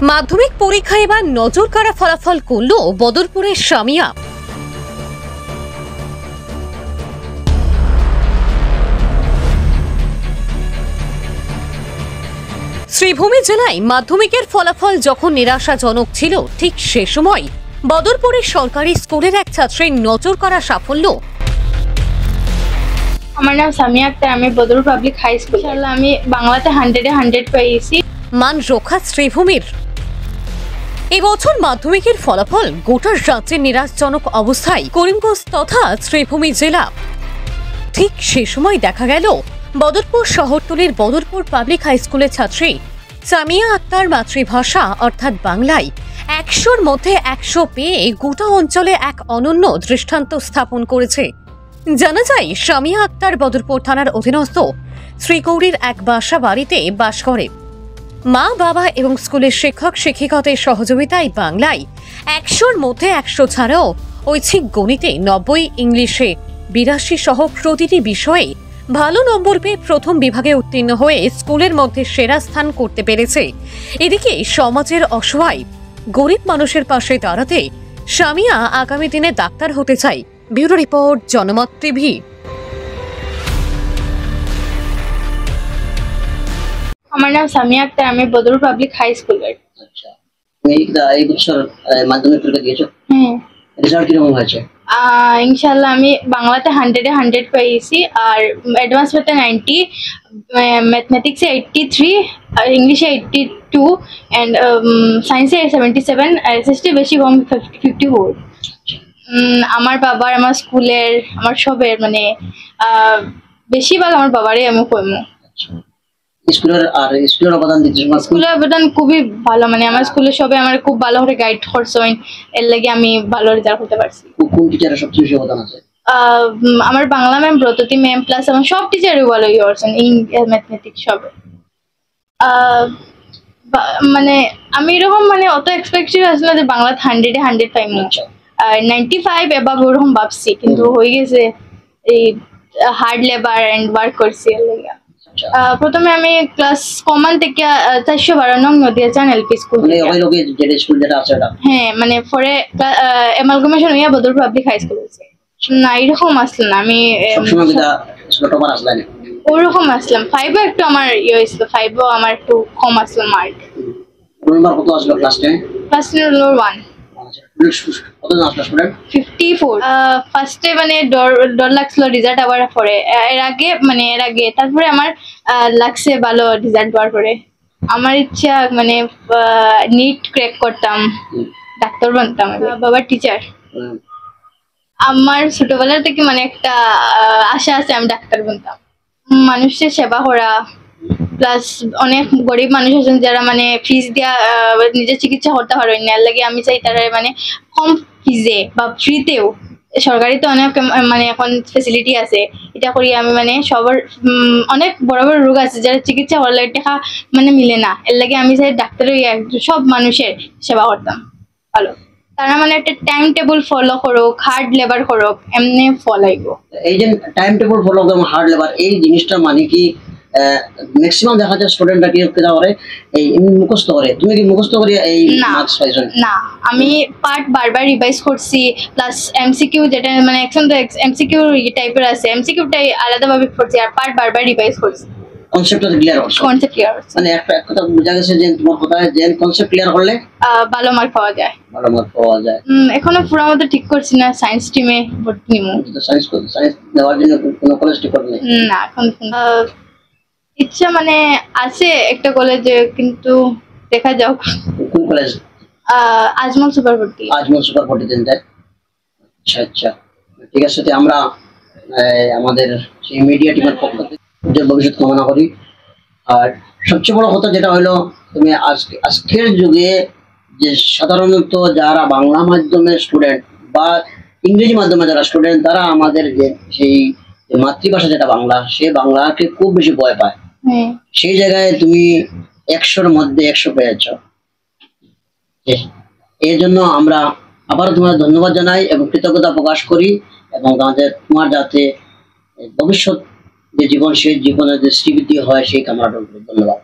মাধ্যমিক পরীক্ষায় এবার নজর কাড়া ফলাফল করল বদরপুরের সামিয়া। শ্রীভূমি জেলায় মাধ্যমিকের ফলাফল যখন নিরাশাজনক ছিল, ঠিক সে সময় বদরপুরের সরকারি স্কুলের এক ছাত্রীর নজর কাড়া সাফল্য। আমার নাম সামিয়া আক্তার, আমি বদরপুর পাবলিক হাই স্কুল। আমি বাংলাতে 100-এ 100 পেয়েছি। মান রক্ষা শ্রীভূমির। এবছর মাধ্যমিকের ফলাফল গোটা রাজ্যের নিরাশজনক অবস্থায় করিমগঞ্জ তথা শ্রীভূমি জেলা। ঠিক সে সময় দেখা গেল বদরপুর শহরতলির বদরপুর পাবলিক হাই স্কুলের ছাত্রী সামিয়া আক্তার মাতৃভাষা অর্থাৎ বাংলায় 100-র মধ্যে 100 পেয়ে গোটা অঞ্চলে এক অনন্য দৃষ্টান্ত স্থাপন করেছে। জানা যায়, সামিয়া আক্তার বদরপুর থানার অধীনস্থ শ্রীগৌরীর এক বাসা বাড়িতে বাস করে। মা বাবা এবং স্কুলের শিক্ষক শিক্ষিকাদের সহযোগিতায় বাংলায় 100-র মধ্যে 100 ছাড়াও ঐচ্ছিক গণিতে 90, ইংলিশে 82 সহ প্রতিটি বিষয়ে ভালো নম্বর পেয়ে প্রথম বিভাগে উত্তীর্ণ হয়ে স্কুলের মধ্যে সেরা স্থান করতে পেরেছে। এদিকে সমাজের অসহায় গরিব মানুষের পাশে দাঁড়াতে সামিয়া আগামী দিনে ডাক্তার হতে চায়। ব্যুরো রিপোর্ট, জনমত টিভি। আমার নাম সামিয়া আক্তার, আমি বদরপুর পাবলিক হাই স্কুলের। আচ্ছা, এই বছর মাধ্যমিক পরীক্ষা দিয়েছো? রেজাল্ট কিরকম হয়েছে? ইনশাআল্লাহ আমি বাংলাতে 100-এ 100 পেয়েছি, আর অ্যাডভান্স পেতে 90, ম্যাথমেটিক্সে 83, আর ইংলিশে 82 এন্ড সায়েন্সে 77, আর এসএসটি বেশি কম 54। আমার বাবার, আমার স্কুলের, আমার সবের মানে বেশিরভাগ আমার বাবারই আমি কইমু। স্কুলের অবদান খুবই ভালো, মানে আমার স্কুলের সবাই আমার খুব ভালো করে গাইড করছেন, এর লাগে আমি ভালো রেজাল্ট করতে পারছি। কোন টিচারের সবচেয়ে বেশি অবদান আছে? আমার Bangla ma'am, Bratati ma'am, plus আমার সব টিচারই ভালো করছেন, ম্যাথমেটিক্স সব। মানে আমি এরকম মানে অত এক্সপেকটেড আসলে যে বাংলা 100-এ 100 পাইমু, 95 এবার ওরকম ভাবছি, কিন্তু হয়ে গেছে এই হার্ড লেবার এন্ড ওয়ার্ক করছি এর লাগে। প্রথমে আমি ক্লাস কমান থেকে 412 নং নদিয়াচান এলপি স্কুল, হ্যাঁ মানে পরে এমালগামেশন হইয়া বদরপুর পাবলিক হাই স্কুল হয়েছে। না এরকম আসলো না, আমি ওরকম আসলাম 5-এ একটু আমার ইয়ে হয়েছিল, 5-এও আমার একটু কম আসলো মার্ক। ক্লাস 1 54। ফার্স্টে মানে ডর লাগছিল রেজাল্ট আবার পরে, এর আগে তারপরে আমার লাগছে ভালো রেজাল্ট পাওয়ার পরে। আমার ইচ্ছা মানে নিট ক্র্যাক করতাম, ডাক্তার বানতাম। বাবার টিচার। আমার ছোটবেলা থেকে মানে একটা আশা আছে আমি ডাক্তার বানতাম। মানুষের সেবা করা, প্লাস অনেক গরিব মানুষ আছেন যারা মানে ফিস দিয়া নিজের চিকিৎসা করতে পারেন না, এর লাগে আমি চাই তারা মানে কম ফিজে বা ফ্রিতেও, সরকারি তো অনেক মানে এখন ফেসিলিটি আছে, এটা করি আমি মানে সবার অনেক বড় বড় রোগ আছে যারা চিকিৎসা করলে টাকা মানে মিলে না, এর লাগে আমি চাই ডাক্তারের সব মানুষের সেবা করতাম ভালো। তারা মানে একটা টাইম টেবিল ফলো করুক, হার্ড লেবার করুক, এমনি ফল আইব। এই যে টাইম টেবিল ফলো করুক, হার্ড লেবার, এই জিনিসটা মানে কি ম্যাক্সিমাম দেখা যায় স্টুডেন্টরা কি করে এই মুখস্থ করে? তুমি কি মুখস্থ করে এই মার্কস পাইছো? না, আমি পার্ট বারবার রিভাইজ করছি, প্লাস এমসিকিউ যেটা মানে এমসিকিউ টাইপের আছে, এমসিকিউটাই আলাদাভাবে পড়ছি, আর পার্ট বারবার রিভাইজ করছি। কনসেপ্টটা ক্লিয়ার করছো? কনসেপ্ট ক্লিয়ার করছি, মানে একটা কথা বোঝা গেছে যে তোমার কথায় যে কনসেপ্ট ক্লিয়ার করলে ভালো মার্ক পাওয়া যায়। ভালো মার্ক পাওয়া যায়। এখনো পুরো মতো ঠিক করছি না, সায়েন্স টিমে ভর্তি নিমু। সায়েন্স দেওয়ার জন্য কোনো কলেজ ঠিক করবে না? এখন ইচ্ছা মানে আছে একটা কলেজে, কিন্তু দেখা যাক। কোন কলেজ? আজমল সুপার ভর্তি। আজমল সুপার ভর্তি দেন যায়। আচ্ছা আচ্ছা, ঠিক আছে। আমরা আমাদের সেই মিডিয়া টিমের পক্ষ থেকে ভবিষ্যৎ কামনা করি। আর সবচেয়ে বড় কথা যেটা হলো, তুমি আজকের যুগে যে সাধারণত যারা বাংলা মাধ্যমের স্টুডেন্ট বা ইংরেজি মাধ্যমে যারা স্টুডেন্ট, তারা আমাদের যে সেই মাতৃভাষা যেটা বাংলা, সে বাংলাকে খুব বেশি ভয় পায়। সেই জায়গায় তুমি 100-র মধ্যে 100 পেয়েছ, এর জন্য আমরা আবার তোমার ধন্যবাদ জানাই এবং কৃতজ্ঞতা প্রকাশ করি, এবং তোমার যাতে ভবিষ্যৎ যে জীবন, সেই জীবনের যে শ্রীবৃদ্ধি হয় সেই কামনা করি। ধন্যবাদ।